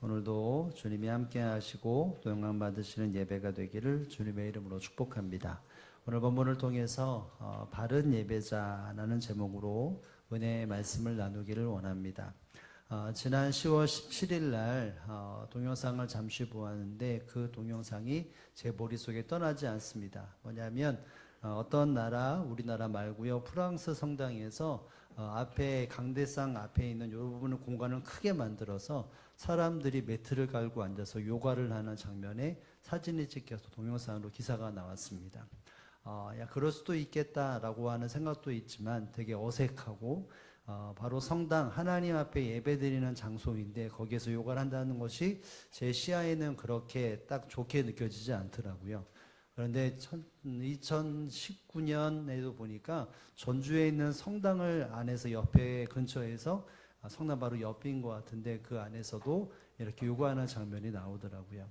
오늘도 주님이 함께 하시고 또 영광 받으시는 예배가 되기를 주님의 이름으로 축복합니다. 오늘 본문을 통해서 바른 예배자라는 제목으로 은혜의 말씀을 나누기를 원합니다. 지난 10월 17일 날 동영상을 잠시 보았는데 그 동영상이 제 머릿속에 떠나지 않습니다. 뭐냐면 어떤 나라, 우리나라 말고요, 프랑스 성당에서 앞에 강대상 앞에 있는 이 부분을 공간을 크게 만들어서 사람들이 매트를 깔고 앉아서 요가를 하는 장면에 사진이 찍혀서 동영상으로 기사가 나왔습니다. 야, 그럴 수도 있겠다라고 하는 생각도 있지만 되게 어색하고 바로 성당, 하나님 앞에 예배드리는 장소인데 거기에서 요가를 한다는 것이 제 시야에는 그렇게 딱 좋게 느껴지지 않더라고요. 그런데 2019년에도 보니까 전주에 있는 성당을 안에서 옆에 근처에서 성당 바로 옆인 것 같은데 그 안에서도 이렇게 요구하는 장면이 나오더라고요.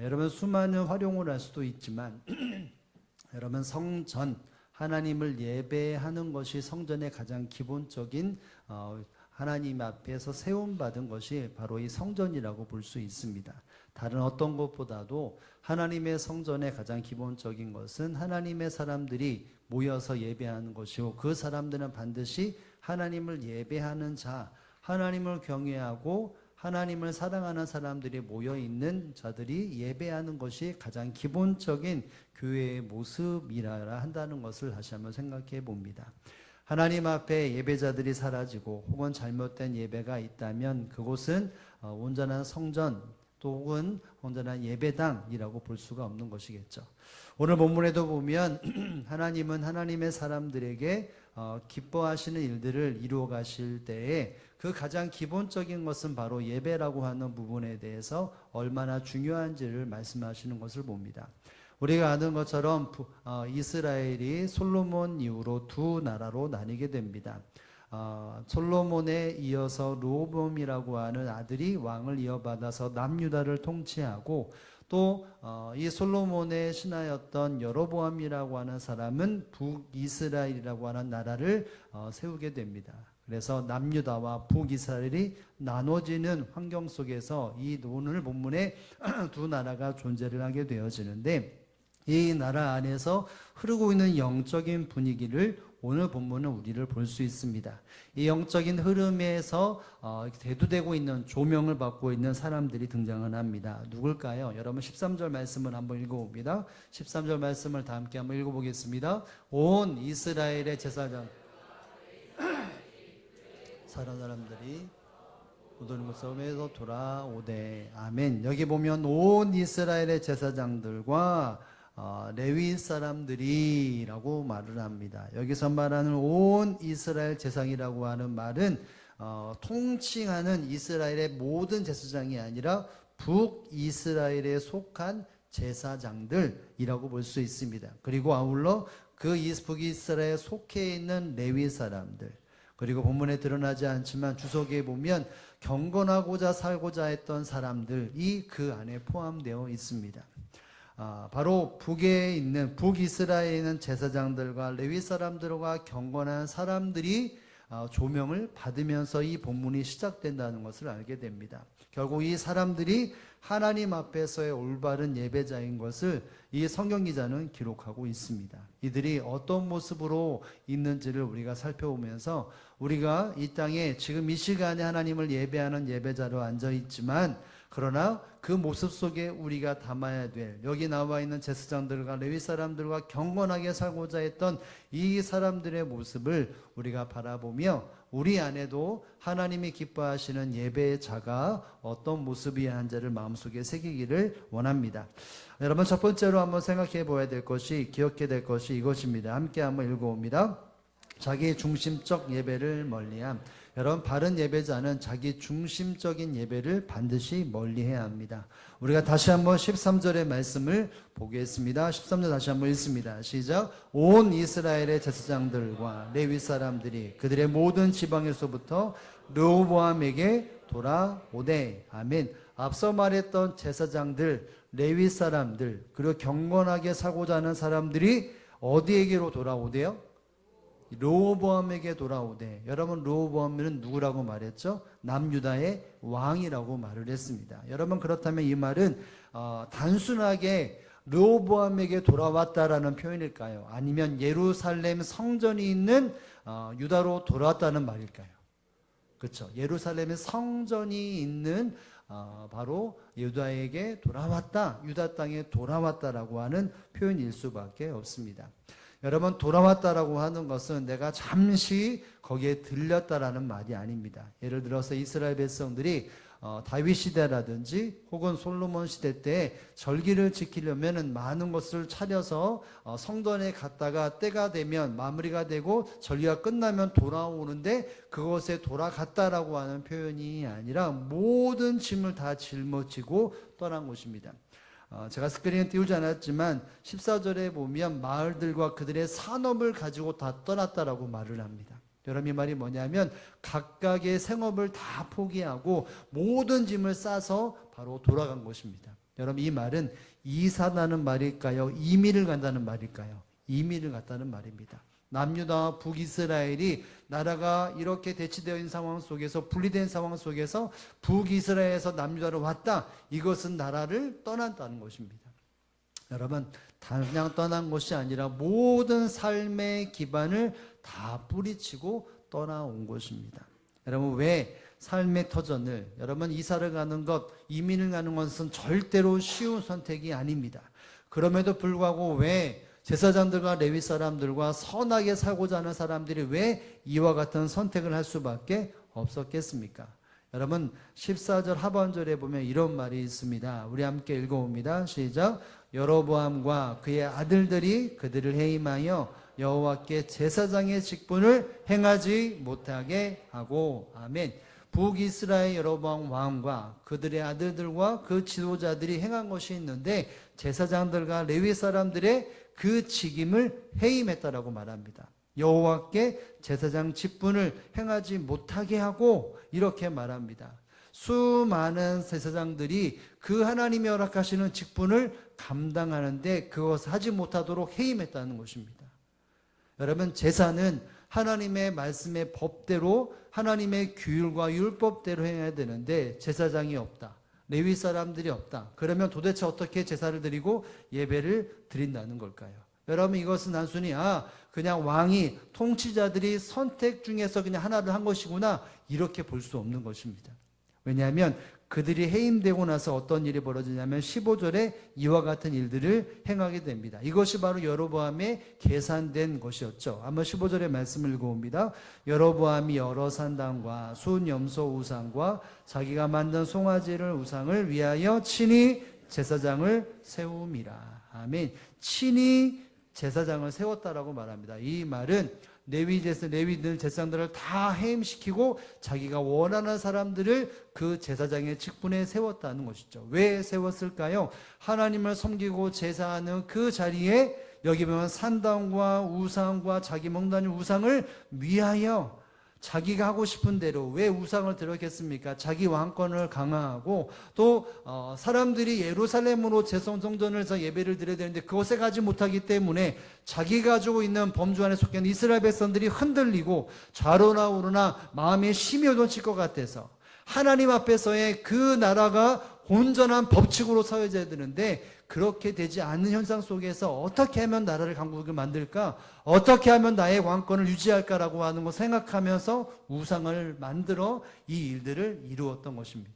여러분 수많은 활용을 할 수도 있지만 여러분 성전, 하나님을 예배하는 것이 성전의 가장 기본적인 하나님 앞에서 세움받은 것이 바로 이 성전이라고 볼 수 있습니다. 다른 어떤 것보다도 하나님의 성전의 가장 기본적인 것은 하나님의 사람들이 모여서 예배하는 것이고 그 사람들은 반드시 하나님을 예배하는 자, 하나님을 경외하고 하나님을 사랑하는 사람들이 모여있는 자들이 예배하는 것이 가장 기본적인 교회의 모습이라 한다는 것을 다시 한번 생각해 봅니다. 하나님 앞에 예배자들이 사라지고 혹은 잘못된 예배가 있다면 그곳은 온전한 성전 또 혹은 온전한 예배당이라고 볼 수가 없는 것이겠죠. 오늘 본문에도 보면 하나님은 하나님의 사람들에게 기뻐하시는 일들을 이루어 가실 때에 그 가장 기본적인 것은 바로 예배라고 하는 부분에 대해서 얼마나 중요한지를 말씀하시는 것을 봅니다. 우리가 아는 것처럼 이스라엘이 솔로몬 이후로 두 나라로 나뉘게 됩니다. 솔로몬에 이어서 르호보암이라고 하는 아들이 왕을 이어받아서 남유다를 통치하고 또 이 솔로몬의 신하였던 여로보암이라고 하는 사람은 북이스라엘이라고 하는 나라를 세우게 됩니다. 그래서 남유다와 북이스라엘이 나눠지는 환경 속에서 이 오늘 본문에 두 나라가 존재를 하게 되어지는데 이 나라 안에서 흐르고 있는 영적인 분위기를 오늘 본문은 우리를 볼 수 있습니다. 이 영적인 흐름에서 대두되고 있는 조명을 받고 있는 사람들이 등장을 합니다. 누굴까요? 여러분 13절 말씀을 한번 읽어봅니다. 13절 말씀을 다 함께 한번 읽어보겠습니다. 온 이스라엘의 제사장 사람들이 모든 싸움에서 돌아오되 아멘. 여기 보면 온 이스라엘의 제사장들과 레위 사람들이라고 말을 합니다. 여기서 말하는 온 이스라엘 제사장이라고 하는 말은 통칭하는 이스라엘의 모든 제사장이 아니라 북이스라엘에 속한 제사장들이라고 볼 수 있습니다. 그리고 아울러 그 북이스라엘에 속해 있는 레위 사람들, 그리고 본문에 드러나지 않지만 주석에 보면 경건하고자 살고자 했던 사람들이 그 안에 포함되어 있습니다. 바로 북에 있는 북이스라엘에 있는 제사장들과 레위 사람들과 경건한 사람들이 조명을 받으면서 이 본문이 시작된다는 것을 알게 됩니다. 결국 이 사람들이 하나님 앞에서의 올바른 예배자인 것을 이 성경 기자는 기록하고 있습니다. 이들이 어떤 모습으로 있는지를 우리가 살펴보면서 우리가 이 땅에 지금 이 시간에 하나님을 예배하는 예배자로 앉아 있지만 그러나 그 모습 속에 우리가 담아야 될 여기 나와 있는 제사장들과 레위 사람들과 경건하게 살고자 했던 이 사람들의 모습을 우리가 바라보며 우리 안에도 하나님이 기뻐하시는 예배자가 어떤 모습이어야 한지를 마음속에 새기기를 원합니다. 여러분 첫 번째로 한번 생각해 보아야 될 것이 기억해야 될 것이 이것입니다. 함께 한번 읽어봅니다. 자기 중심적 예배를 멀리함. 여러분 바른 예배자는 자기 중심적인 예배를 반드시 멀리해야 합니다. 우리가 다시 한번 13절의 말씀을 보겠습니다. 13절 다시 한번 읽습니다. 시작. 온 이스라엘의 제사장들과 레위 사람들이 그들의 모든 지방에서부터 르호보암에게 돌아오되 아멘. 앞서 말했던 제사장들, 레위 사람들, 그리고 경건하게 살고자 하는 사람들이 어디에게로 돌아오대요? 르호보암에게 돌아오되, 여러분 르호보암은 누구라고 말했죠? 남유다의 왕이라고 말을 했습니다. 여러분 그렇다면 이 말은 단순하게 르호보암에게 돌아왔다라는 표현일까요? 아니면 예루살렘 성전이 있는 유다로 돌아왔다는 말일까요? 그렇죠. 예루살렘의 성전이 있는 바로 유다에게 돌아왔다, 유다 땅에 돌아왔다라고 하는 표현일 수밖에 없습니다. 여러분 돌아왔다라고 하는 것은 내가 잠시 거기에 들렸다라는 말이 아닙니다. 예를 들어서 이스라엘 백성들이 다윗 시대라든지 혹은 솔로몬 시대 때 절기를 지키려면 많은 것을 차려서 성전에 갔다가 때가 되면 마무리가 되고 절기가 끝나면 돌아오는데, 그것에 돌아갔다라고 하는 표현이 아니라 모든 짐을 다 짊어지고 떠난 곳입니다. 제가 스크린에 띄우지 않았지만 14절에 보면 마을들과 그들의 산업을 가지고 다 떠났다라고 말을 합니다. 여러분 이 말이 뭐냐면 각각의 생업을 다 포기하고 모든 짐을 싸서 바로 돌아간 것입니다. 여러분 이 말은 이사라는 말일까요? 이민을 간다는 말일까요? 이민을 갔다는 말입니다. 남유다와 북이스라엘이 나라가 이렇게 대치되어 있는 상황 속에서, 분리된 상황 속에서 북이스라엘에서 남유다로 왔다. 이것은 나라를 떠난다는 것입니다. 여러분 그냥 떠난 것이 아니라 모든 삶의 기반을 다 뿌리치고 떠나온 것입니다. 여러분 왜 삶의 터전을, 여러분 이사를 가는 것, 이민을 가는 것은 절대로 쉬운 선택이 아닙니다. 그럼에도 불구하고 왜 제사장들과 레위 사람들과 선하게 살고자 하는 사람들이 왜 이와 같은 선택을 할 수밖에 없었겠습니까? 여러분 14절 하반절에 보면 이런 말이 있습니다. 우리 함께 읽어봅니다. 시작. 여로보암과 그의 아들들이 그들을 해임하여 여호와께 제사장의 직분을 행하지 못하게 하고. 아멘. 북이스라엘 여로보암 왕과 그들의 아들들과 그 지도자들이 행한 것이 있는데, 제사장들과 레위 사람들의 그 직임을 해임했다라고 말합니다. 여호와께 제사장 직분을 행하지 못하게 하고, 이렇게 말합니다. 수많은 제사장들이 그 하나님이 허락하시는 직분을 감당하는데 그것을 하지 못하도록 해임했다는 것입니다. 여러분 제사는 하나님의 말씀의 법대로, 하나님의 규율과 율법대로 해야 되는데 제사장이 없다, 레위 사람들이 없다. 그러면 도대체 어떻게 제사를 드리고 예배를 드린다는 걸까요? 여러분 이것은 단순히 그냥 왕이, 통치자들이 선택 중에서 그냥 하나를 한 것이구나, 이렇게 볼 수 없는 것입니다. 왜냐하면 그들이 해임되고 나서 어떤 일이 벌어지냐면 15절에 이와 같은 일들을 행하게 됩니다. 이것이 바로 여로보암의 계산된 것이었죠. 한번 15절의 말씀을 읽어봅니다. 여로보암이 여러 산당과 순염소 우상과 자기가 만든 송아지를 우상을 위하여 친히 제사장을 세움이라. 아멘. 친히 제사장을 세웠다라고 말합니다. 이 말은 레위들 제사장들을 다 해임시키고 자기가 원하는 사람들을 그 제사장의 직분에 세웠다는 것이죠. 왜 세웠을까요? 하나님을 섬기고 제사하는 그 자리에 여기 보면 산당과 우상과 자기 몽다는 우상을 위하여, 자기가 하고 싶은 대로, 왜 우상을 드렸겠습니까? 자기 왕권을 강화하고 또 사람들이 예루살렘으로 제성성전에서 예배를 드려야 되는데 그것에 가지 못하기 때문에 자기가 가지고 있는 범주 안에 속해 있는 이스라엘 백성들이 흔들리고 좌로나 우로나 마음에 심이 요동칠 것 같아서 하나님 앞에서의 그 나라가 온전한 법칙으로 서여져야 되는데 그렇게 되지 않는 현상 속에서 어떻게 하면 나라를 강국을 만들까? 어떻게 하면 나의 왕권을 유지할까라고 하는 걸 생각하면서 우상을 만들어 이 일들을 이루었던 것입니다.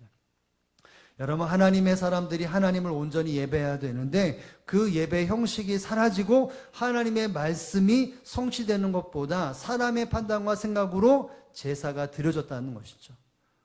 여러분 하나님의 사람들이 하나님을 온전히 예배해야 되는데 그 예배 형식이 사라지고 하나님의 말씀이 성취되는 것보다 사람의 판단과 생각으로 제사가 드려졌다는 것이죠.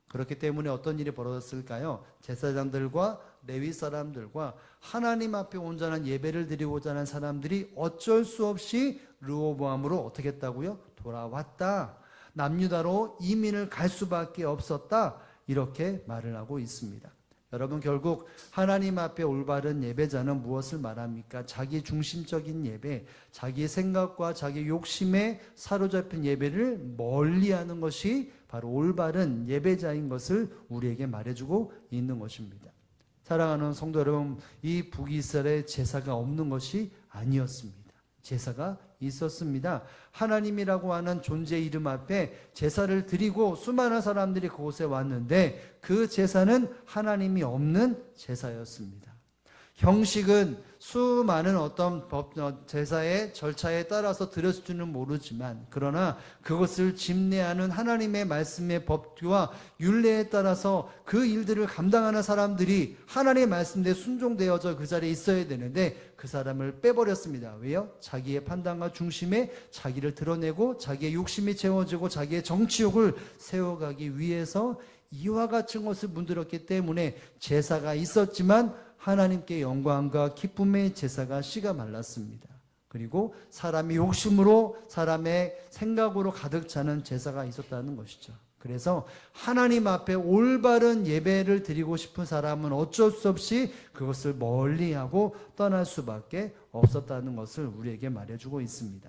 그렇기 때문에 어떤 일이 벌어졌을까요? 제사장들과 레위 사람들과 하나님 앞에 온전한 예배를 드리고자 하는 사람들이 어쩔 수 없이 르호보암으로 어떻게 했다고요? 돌아왔다. 남유다로 이민을 갈 수밖에 없었다. 이렇게 말을 하고 있습니다. 여러분 결국 하나님 앞에 올바른 예배자는 무엇을 말합니까? 자기 중심적인 예배, 자기 생각과 자기 욕심에 사로잡힌 예배를 멀리하는 것이 바로 올바른 예배자인 것을 우리에게 말해주고 있는 것입니다. 사랑하는 성도 여러분, 이 북이스라엘의 제사가 없는 것이 아니었습니다. 제사가 있었습니다. 하나님이라고 하는 존재 이름 앞에 제사를 드리고 수많은 사람들이 그곳에 왔는데 그 제사는 하나님이 없는 제사였습니다. 형식은 수많은 어떤 제사의 절차에 따라서 드렸을지는 모르지만 그러나 그것을 집례하는 하나님의 말씀의 법규와 율례에 따라서 그 일들을 감당하는 사람들이 하나님의 말씀에 순종되어져 그 자리에 있어야 되는데 그 사람을 빼버렸습니다. 왜요? 자기의 판단과 중심에 자기를 드러내고 자기의 욕심이 채워지고 자기의 정치욕을 세워가기 위해서 이와 같은 것을 문들었기 때문에 제사가 있었지만 하나님께 영광과 기쁨의 제사가 씨가 말랐습니다. 그리고 사람의 욕심으로 사람의 생각으로 가득 차는 제사가 있었다는 것이죠. 그래서 하나님 앞에 올바른 예배를 드리고 싶은 사람은 어쩔 수 없이 그것을 멀리하고 떠날 수밖에 없었다는 것을 우리에게 말해주고 있습니다.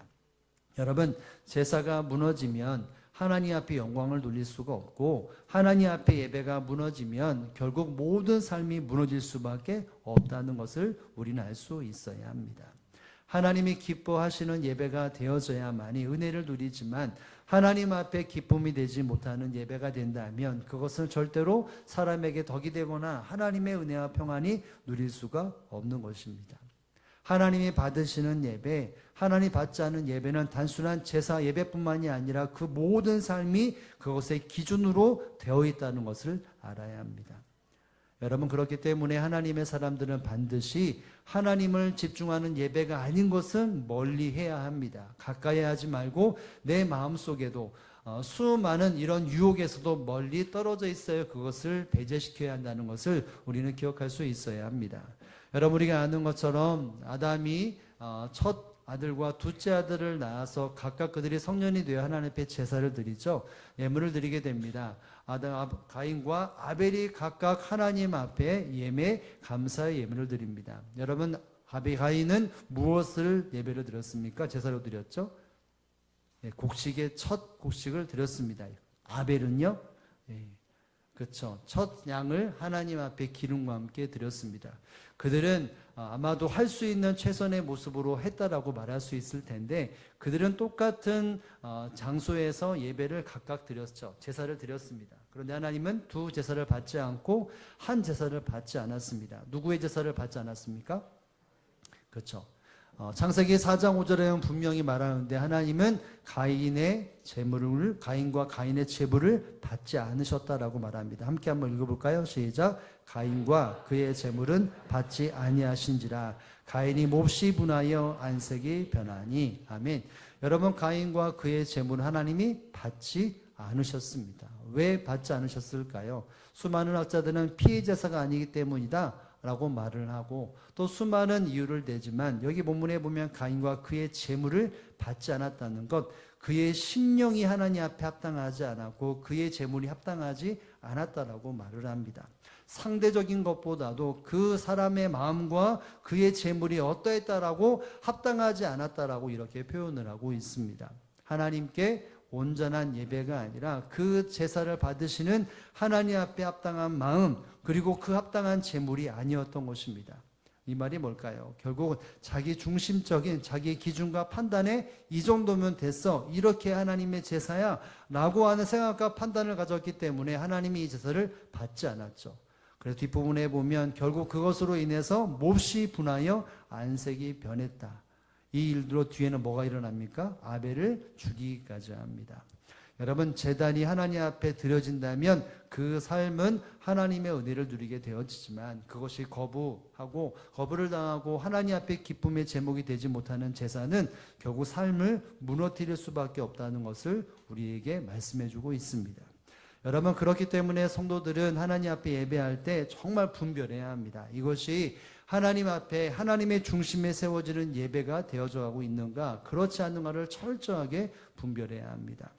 여러분, 제사가 무너지면 하나님 앞에 영광을 돌릴 수가 없고 하나님 앞에 예배가 무너지면 결국 모든 삶이 무너질 수밖에 없다는 것을 우리는 알 수 있어야 합니다. 하나님이 기뻐하시는 예배가 되어져야만이 은혜를 누리지만 하나님 앞에 기쁨이 되지 못하는 예배가 된다면 그것은 절대로 사람에게 덕이 되거나 하나님의 은혜와 평안이 누릴 수가 없는 것입니다. 하나님이 받으시는 예배, 하나님 받지 않은 예배는 단순한 제사 예배뿐만이 아니라 그 모든 삶이 그것의 기준으로 되어 있다는 것을 알아야 합니다. 여러분, 그렇기 때문에 하나님의 사람들은 반드시 하나님을 집중하는 예배가 아닌 것은 멀리 해야 합니다. 가까이 하지 말고 내 마음속에도 수많은 이런 유혹에서도 멀리 떨어져 있어야 그것을 배제시켜야 한다는 것을 우리는 기억할 수 있어야 합니다. 여러분, 우리가 아는 것처럼 아담이 첫 아들과 둘째 아들을 낳아서 각각 그들이 성년이 되어 하나님 앞에 제사를 드리죠. 예물을 드리게 됩니다. 가인과 아벨이 각각 하나님 앞에 감사의 예물을 드립니다. 여러분, 가인은 무엇을 예배를 드렸습니까? 제사로 드렸죠. 곡식의 첫 곡식을 드렸습니다. 아벨은요, 그렇죠. 첫 양을 하나님 앞에 기름과 함께 드렸습니다. 그들은 아마도 할 수 있는 최선의 모습으로 했다라고 말할 수 있을 텐데 그들은 똑같은 장소에서 예배를 각각 드렸죠. 제사를 드렸습니다. 그런데 하나님은 두 제사를 받지 않고 한 제사를 받지 않았습니다. 누구의 제사를 받지 않았습니까? 그렇죠. 창세기 4장 5절에는 분명히 말하는데 하나님은 가인과 가인의 제물을 받지 않으셨다라고 말합니다. 함께 한번 읽어볼까요? 시작. 가인과 그의 제물은 받지 아니하신지라 가인이 몹시 분하여 안색이 변하니. 아멘. 여러분, 가인과 그의 제물은 하나님이 받지 않으셨습니다. 왜 받지 않으셨을까요? 수많은 학자들은 피의 제사가 아니기 때문이다 라고 말을 하고 또 수많은 이유를 대지만 여기 본문에 보면 가인과 그의 제물을 받지 않았다는 것, 그의 심령이 하나님 앞에 합당하지 않았고 그의 제물이 합당하지 않았다라고 말을 합니다. 상대적인 것보다도 그 사람의 마음과 그의 제물이 어떠했다라고 합당하지 않았다라고 이렇게 표현을 하고 있습니다. 하나님께 온전한 예배가 아니라 그 제사를 받으시는 하나님 앞에 합당한 마음 그리고 그 합당한 제물이 아니었던 것입니다. 이 말이 뭘까요? 결국 자기 중심적인 자기의 기준과 판단에 이 정도면 됐어, 이렇게 하나님의 제사야 라고 하는 생각과 판단을 가졌기 때문에 하나님이 이 제사를 받지 않았죠. 그래서 뒷부분에 보면 결국 그것으로 인해서 몹시 분하여 안색이 변했다. 이 일로 뒤에는 뭐가 일어납니까? 아벨을 죽이기까지 합니다. 여러분, 제단이 하나님 앞에 드려진다면 그 삶은 하나님의 은혜를 누리게 되어지지만 그것이 거부를 당하고 하나님 앞에 기쁨의 제목이 되지 못하는 제사는 결국 삶을 무너뜨릴 수밖에 없다는 것을 우리에게 말씀해주고 있습니다. 여러분, 그렇기 때문에 성도들은 하나님 앞에 예배할 때 정말 분별해야 합니다. 이것이 하나님 앞에 하나님의 중심에 세워지는 예배가 되어져 가고 있는가, 그렇지 않는가를 철저하게 분별해야 합니다.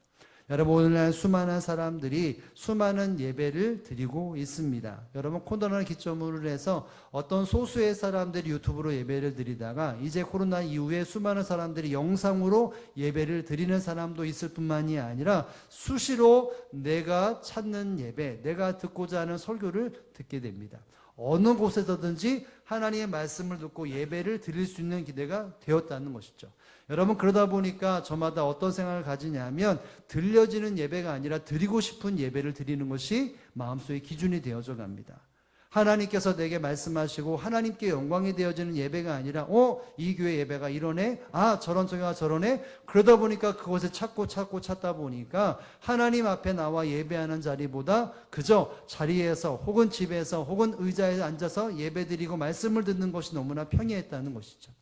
여러분, 오늘날 수많은 사람들이 수많은 예배를 드리고 있습니다. 여러분, 코로나를 기점으로 해서 어떤 소수의 사람들이 유튜브로 예배를 드리다가 이제 코로나 이후에 수많은 사람들이 영상으로 예배를 드리는 사람도 있을 뿐만이 아니라 수시로 내가 찾는 예배, 내가 듣고자 하는 설교를 듣게 됩니다. 어느 곳에서든지 하나님의 말씀을 듣고 예배를 드릴 수 있는 기대가 되었다는 것이죠. 여러분, 그러다 보니까 저마다 어떤 생각을 가지냐면 들려지는 예배가 아니라 드리고 싶은 예배를 드리는 것이 마음속의 기준이 되어져 갑니다. 하나님께서 내게 말씀하시고 하나님께 영광이 되어지는 예배가 아니라 이 교회 예배가 이러네, 저런 교회가 저러네. 그러다 보니까 그곳에 찾다 보니까 하나님 앞에 나와 예배하는 자리보다 그저 자리에서 혹은 집에서 혹은 의자에 앉아서 예배드리고 말씀을 듣는 것이 너무나 평이했다는 것이죠.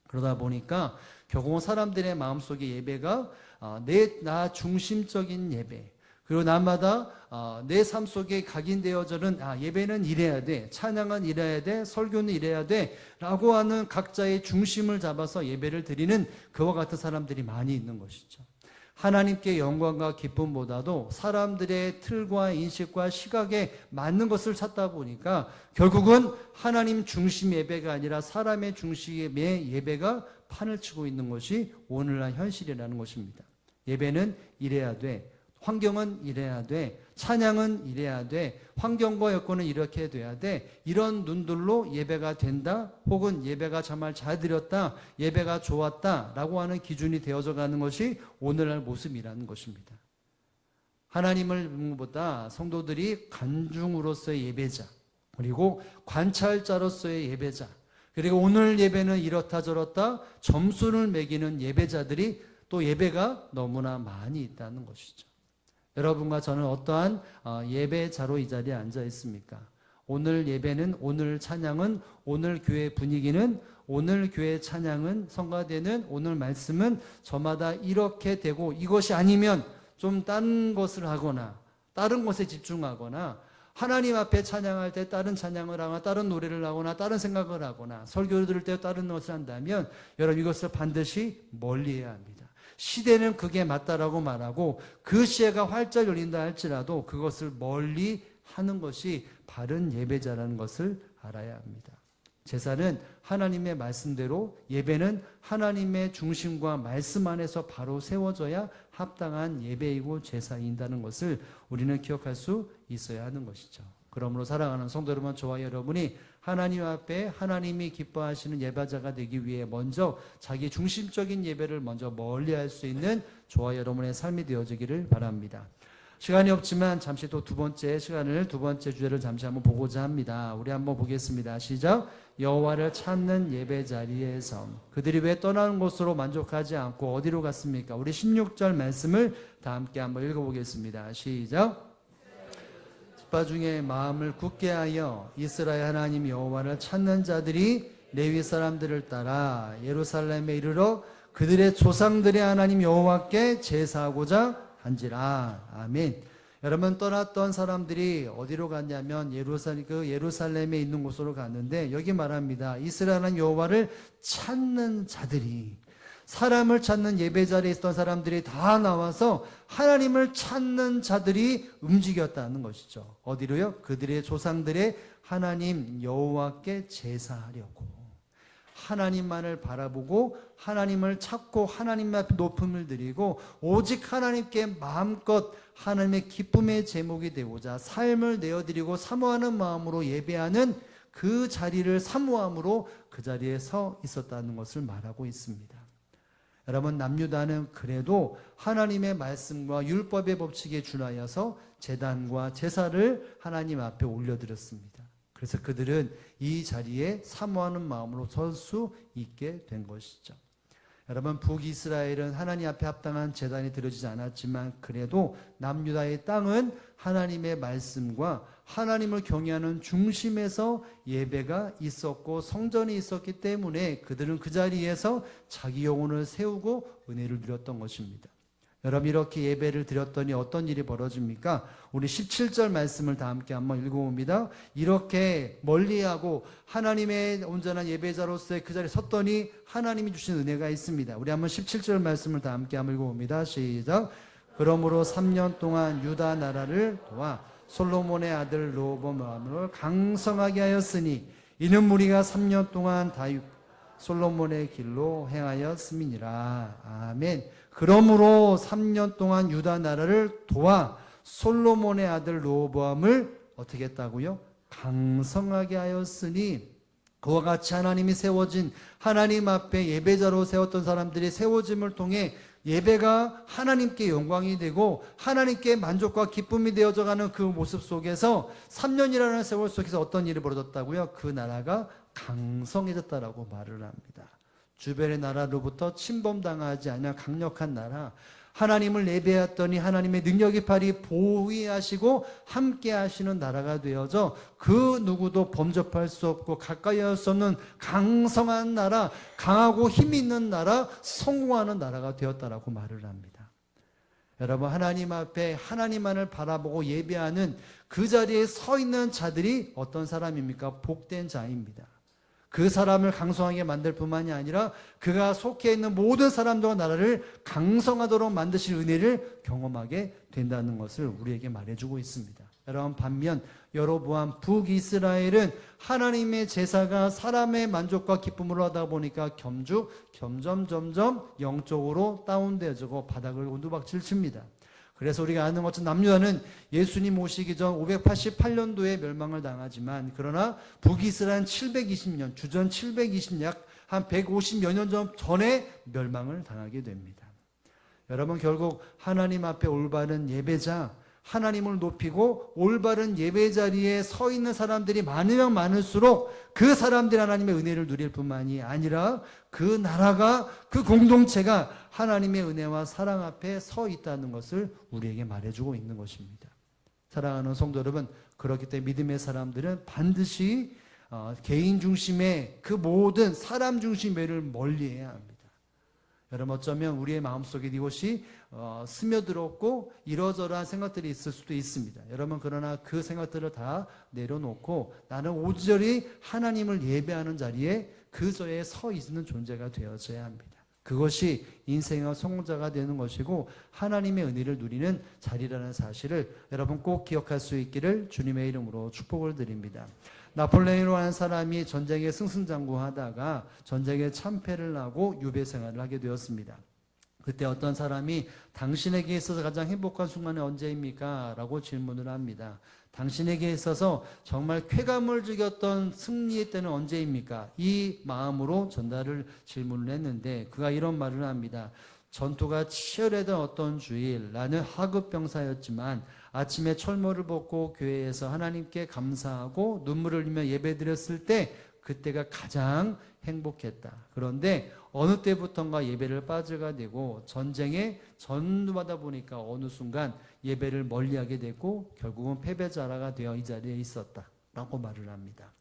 그러다 보니까 결국은 사람들의 마음속의 예배가 나 중심적인 예배, 그리고 날마다 내 삶 속에 각인되어져는 예배는 이래야 돼, 찬양은 이래야 돼, 설교는 이래야 돼 라고 하는 각자의 중심을 잡아서 예배를 드리는 그와 같은 사람들이 많이 있는 것이죠. 하나님께 영광과 기쁨보다도 사람들의 틀과 인식과 시각에 맞는 것을 찾다 보니까 결국은 하나님 중심 예배가 아니라 사람의 중심의 예배가 판을 치고 있는 것이 오늘날 현실이라는 것입니다. 예배는 이래야 돼, 환경은 이래야 돼, 찬양은 이래야 돼, 환경과 여건은 이렇게 돼야 돼, 이런 눈들로 예배가 된다, 혹은 예배가 정말 잘 드렸다, 예배가 좋았다 라고 하는 기준이 되어져 가는 것이 오늘날 모습이라는 것입니다. 하나님을 보다 성도들이 간중으로서의 예배자, 그리고 관찰자로서의 예배자, 그리고 오늘 예배는 이렇다 저렇다 점수를 매기는 예배자들이 또 예배가 너무나 많이 있다는 것이죠. 여러분과 저는 어떠한 예배자로 이 자리에 앉아 있습니까? 오늘 예배는, 오늘 찬양은, 오늘 교회 분위기는, 오늘 교회 찬양은, 성가대는, 오늘 말씀은 저마다 이렇게 되고 이것이 아니면 좀 다른 것을 하거나 다른 것에 집중하거나 하나님 앞에 찬양할 때 다른 찬양을 하거나 다른 노래를 하거나 다른 생각을 하거나 설교를 들을 때 다른 것을 한다면 여러분, 이것을 반드시 멀리해야 합니다. 시대는 그게 맞다라고 말하고 그 시대가 활짝 열린다 할지라도 그것을 멀리 하는 것이 바른 예배자라는 것을 알아야 합니다. 제사는 하나님의 말씀대로, 예배는 하나님의 중심과 말씀 안에서 바로 세워져야 합당한 예배이고 제사인다는 것을 우리는 기억할 수 있어야 하는 것이죠. 그러므로 사랑하는 성도 여러분, 저와 여러분이 하나님 앞에 하나님이 기뻐하시는 예배자가 되기 위해 먼저 자기 중심적인 예배를 먼저 멀리할 수 있는 저와 여러분의 삶이 되어지기를 바랍니다. 시간이 없지만 잠시 또 두 번째 주제를 잠시 한번 보고자 합니다. 우리 한번 보겠습니다. 시작. 여호와를 찾는 예배 자리에서 그들이 왜 떠나는 곳으로 만족하지 않고 어디로 갔습니까? 우리 16절 말씀을 다 함께 한번 읽어보겠습니다. 시작. 집파 중에 마음을 굳게 하여 이스라엘 하나님 여호와를 찾는 자들이 레위 사람들을 따라 예루살렘에 이르러 그들의 조상들의 하나님 여호와께 제사하고자 한지라. 아멘. 여러분, 떠났던 사람들이 어디로 갔냐면 예루살렘에 있는 곳으로 갔는데 여기 말합니다. 이스라엘 하나님 여호와를 찾는 자들이, 사람을 찾는 예배 자리에 있던 사람들이 다 나와서 하나님을 찾는 자들이 움직였다는 것이죠. 어디로요? 그들의 조상들의 하나님 여호와께 제사하려고. 하나님만을 바라보고 하나님을 찾고 하나님 앞에 높음을 드리고 오직 하나님께 마음껏 하나님의 기쁨의 제목이 되고자 삶을 내어드리고 사모하는 마음으로 예배하는 그 자리를 사모함으로 그 자리에 서 있었다는 것을 말하고 있습니다. 여러분, 남유다는 그래도 하나님의 말씀과 율법의 법칙에 준하여서 제단과 제사를 하나님 앞에 올려드렸습니다. 그래서 그들은 이 자리에 사모하는 마음으로 설 수 있게 된 것이죠. 여러분, 북이스라엘은 하나님 앞에 합당한 제단이 드려지지 않았지만 그래도 남유다의 땅은 하나님의 말씀과 하나님을 경외하는 중심에서 예배가 있었고 성전이 있었기 때문에 그들은 그 자리에서 자기 영혼을 세우고 은혜를 누렸던 것입니다. 여러분, 이렇게 예배를 드렸더니 어떤 일이 벌어집니까? 우리 17절 말씀을 다 함께 한번 읽어봅니다. 이렇게 멀리하고 하나님의 온전한 예배자로서의 그 자리에 섰더니 하나님이 주신 은혜가 있습니다. 우리 한번 17절 말씀을 다 함께 한번 읽어봅니다. 시작. 그러므로 3년 동안 유다 나라를 도와 솔로몬의 아들 르호보암을 강성하게 하였으니 이는 무리가 3년 동안 다윗 솔로몬의 길로 행하였음이니라. 아멘. 그러므로 3년 동안 유다 나라를 도와 솔로몬의 아들 르호보암을 어떻게 했다고요? 강성하게 하였으니 그와 같이 하나님이 세워진 하나님 앞에 예배자로 세웠던 사람들이 세워짐을 통해 예배가 하나님께 영광이 되고 하나님께 만족과 기쁨이 되어져가는 그 모습 속에서 3년이라는 세월 속에서 어떤 일이 벌어졌다고요? 그 나라가 강성해졌다라고 말을 합니다. 주변의 나라로부터 침범당하지 않은 강력한 나라, 하나님을 예배했더니 하나님의 능력의 팔이 보호하시고 함께 하시는 나라가 되어져 그 누구도 범접할 수 없고 가까이 할 수 없는 강성한 나라, 강하고 힘 있는 나라, 성공하는 나라가 되었다라고 말을 합니다. 여러분, 하나님 앞에 하나님만을 바라보고 예배하는 그 자리에 서 있는 자들이 어떤 사람입니까? 복된 자입니다. 그 사람을 강성하게 만들 뿐만이 아니라 그가 속해 있는 모든 사람들과 나라를 강성하도록 만드실 은혜를 경험하게 된다는 것을 우리에게 말해주고 있습니다. 여러분, 반면 여로보암 북이스라엘은 하나님의 제사가 사람의 만족과 기쁨으로 하다 보니까 점점 영적으로 다운되어지고 바닥을 온두박질 칩니다. 그래서 우리가 아는 것처럼 남유다는 예수님 오시기 전 588년도에 멸망을 당하지만 그러나 북이스라엘은 720년, 주전 720년, 약 한 150여 년 전에 멸망을 당하게 됩니다. 여러분, 결국 하나님 앞에 올바른 예배자, 하나님을 높이고 올바른 예배 자리에 서 있는 사람들이 많으면 많을수록 그 사람들이 하나님의 은혜를 누릴 뿐만이 아니라 그 나라가, 그 공동체가 하나님의 은혜와 사랑 앞에 서 있다는 것을 우리에게 말해주고 있는 것입니다. 사랑하는 성도 여러분, 그렇기 때문에 믿음의 사람들은 반드시 개인 중심의 그 모든 사람 중심의를 멀리해야 합니다. 여러분, 어쩌면 우리의 마음속에 이것이 스며들었고 이러저러한 생각들이 있을 수도 있습니다. 여러분, 그러나 그 생각들을 다 내려놓고 나는 온전히 하나님을 예배하는 자리에 그 자리에 서 있는 존재가 되어져야 합니다. 그것이 인생의 성공자가 되는 것이고 하나님의 은혜를 누리는 자리라는 사실을 여러분 꼭 기억할 수 있기를 주님의 이름으로 축복을 드립니다. 나폴레옹이라는 사람이 전쟁에 승승장구하다가 전쟁에 참패를 하고 유배 생활을 하게 되었습니다. 그때 어떤 사람이 당신에게 있어서 가장 행복한 순간이 언제입니까? 라고 질문을 합니다. 당신에게 있어서 정말 쾌감을 즐겼던 승리의 때는 언제입니까? 이 마음으로 전달을 질문을 했는데 그가 이런 말을 합니다. 전투가 치열했던 어떤 주일, 나는 하급 병사였지만 아침에 철모를 벗고 교회에서 하나님께 감사하고 눈물을 흘리며 예배드렸을 때 그때가 가장 행복했다. 그런데 어느 때부턴가 예배를 빠져가 되고 전쟁에 전도하다 보니까 어느 순간 예배를 멀리하게 되고 결국은 패배자가 되어 이 자리에 있었다 라고 말을 합니다.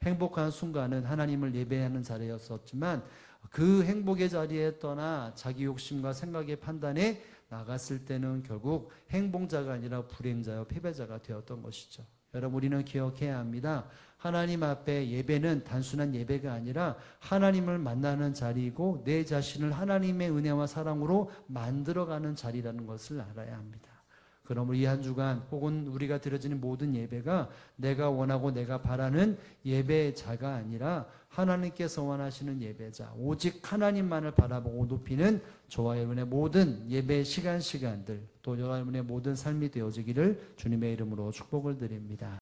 행복한 순간은 하나님을 예배하는 자리였었지만 그 행복의 자리에 떠나 자기 욕심과 생각의 판단에 나갔을 때는 결국 행복자가 아니라 불행자여 패배자가 되었던 것이죠. 여러분, 우리는 기억해야 합니다. 하나님 앞에 예배는 단순한 예배가 아니라 하나님을 만나는 자리이고 내 자신을 하나님의 은혜와 사랑으로 만들어가는 자리라는 것을 알아야 합니다. 그러므로 이 한 주간 혹은 우리가 드려지는 모든 예배가 내가 원하고 내가 바라는 예배자가 아니라 하나님께서 원하시는 예배자, 오직 하나님만을 바라보고 높이는 저와 여러분의 모든 예배 시간들 또 여러분의 모든 삶이 되어지기를 주님의 이름으로 축복을 드립니다.